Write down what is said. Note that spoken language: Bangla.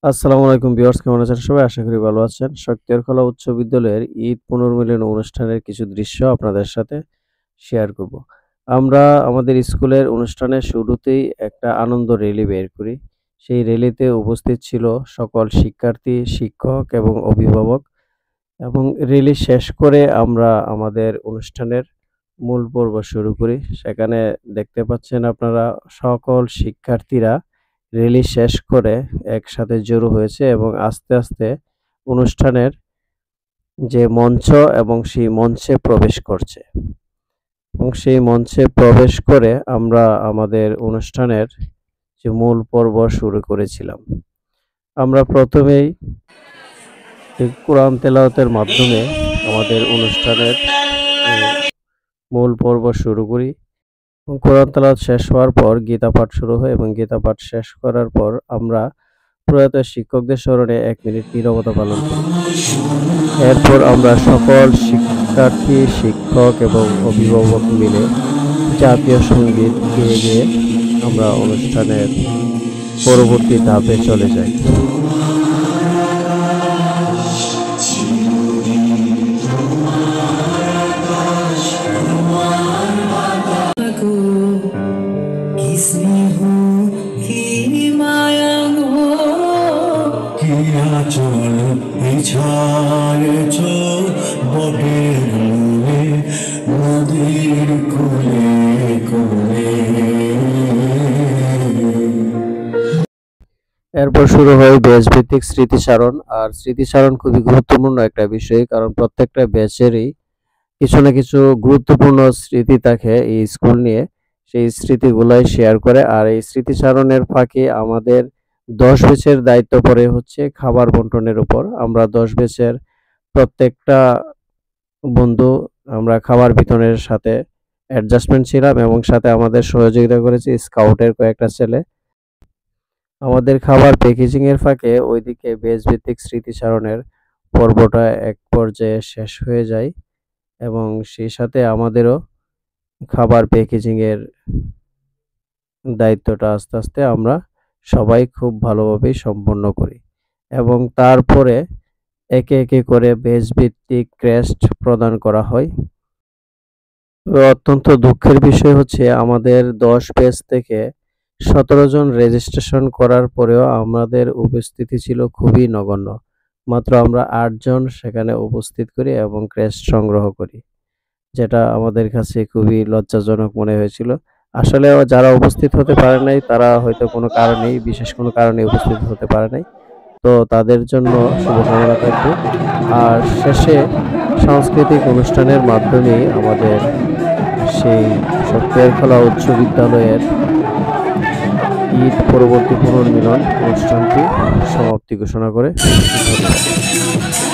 আসসালামু আলাইকুম ভিউয়ার্স, কেমন আছেন সবাই? আশা করি ভালো আছেন। শক্তিয়ার কলা উচ্চ বিদ্যালয়ের ঈদ পুনর্মিলন অনুষ্ঠানের কিছু দৃশ্য আপনাদের সাথে শেয়ার করব। আমরা আমাদের স্কুলের অনুষ্ঠানের শুরুতেই একটা আনন্দ র্যালি বের করি। সেই র্যালিতে উপস্থিত ছিল সকল শিক্ষার্থী, শিক্ষক এবং অভিভাবক এবং র্যালি শেষ করে আমরা আমাদের অনুষ্ঠানের মূল পর্ব শুরু করি। সেখানে দেখতে পাচ্ছেন আপনারা সকল শিক্ষার্থীরা র্যালি শেষ করে একসাথে জড়ো হয়েছে এবং আস্তে, আস্তে অনুষ্ঠানের যে মঞ্চ এবং সেই মঞ্চে প্রবেশ করছে এবং সেই মঞ্চে প্রবেশ করে আমরা আমাদের অনুষ্ঠানের যে মূল পর্ব শুরু করেছিলাম। আমরা প্রথমেই কোরআন তেলাওয়াতের মাধ্যমে আমাদের অনুষ্ঠানের মূল পর্ব শুরু করি। কোরআন তেলাওয়াত শেষ হওয়ার পর গীতা পাঠ শুরু হয় এবং গীতা পাঠ শেষ করার পর আমরা প্রয়াত শিক্ষকদের স্মরণে ১ মিনিট নীরবতা পালন করি। এরপর আমরা সকল শিক্ষার্থী, শিক্ষক এবং অভিভাবক মিলে জাতীয় সঙ্গীত গেয়ে আমরা অনুষ্ঠানের পরবর্তী ধাপে চলে যাই। এরপর শুরু হয় ব্যাচভিত্তিক স্মৃতিচারণ। আর স্মৃতিচারণ খুবই গুরুত্বপূর্ণ একটা বিষয়, কারণ প্রত্যেকটা ব্যাচেরই কিছু না কিছু গুরুত্বপূর্ণ স্মৃতি থাকে এই স্কুল নিয়ে। সেই স্মৃতিগুলাই শেয়ার করে। আর এই স্মৃতিচারণের ফাঁকে আমাদের ১০ ব্যাচের দায়িত্ব পড়ে হচ্ছে খাবার বন্টনের উপর। আমরা ১০ ব্যাচের প্রত্যেকটা বন্ধু আমরা খাবার বিতরণের সাথে অ্যাডজাস্টমেন্ট ছিলাম এবং সাথে আমাদের সহযোগিতা করেছে স্কাউটের কয়েকটা ছেলে। আমাদের খাবার প্যাকেজিং এর ফাঁকে ওইদিকে ব্যাচ ভিত্তিক স্মৃতিচারণের পর্বটা এক পর্যায়ে শেষ হয়ে যায় এবং সেই সাথে আমাদেরও খাবার প্যাকেজিং এর দায়িত্বটা আস্তে, আস্তে আমরা সবাই খুব ভালোভাবেই সম্পন্ন করি এবং তারপরে একে, একে করে ব্যাচ ভিত্তিক ক্রেস্ট প্রদান করা হয়। অত্যন্ত দুঃখের বিষয় হচ্ছে আমাদের ১০ ব্যাচ থেকে ১৭ জন রেজিস্ট্রেশন করার পরেও আমাদের উপস্থিতি ছিল খুবই নগণ্য। মাত্র আমরা ৮ জন সেখানে উপস্থিত করি এবং ক্রেস্ট সংগ্রহ করি। যেটা আমাদের কাছে খুবই লজ্জাজনক মনে হয়েছিল। আসলে যারা উপস্থিত হতে পারে নাই তারা হয়তো কোনো কারণেই, বিশেষ কোনো কারণে উপস্থিত হতে পারে নাই। তো তাদের জন্য শুভকামনা থাকবে। আর শেষে সাংস্কৃতিক অনুষ্ঠানের মাধ্যমেই আমাদের সেই শক্তিয়ার কলা উচ্চ বিদ্যালয়ের ঈদ পরবর্তী পুনর্মিলন অনুষ্ঠানটি সমাপ্তি ঘোষণা করে। ধন্যবাদ।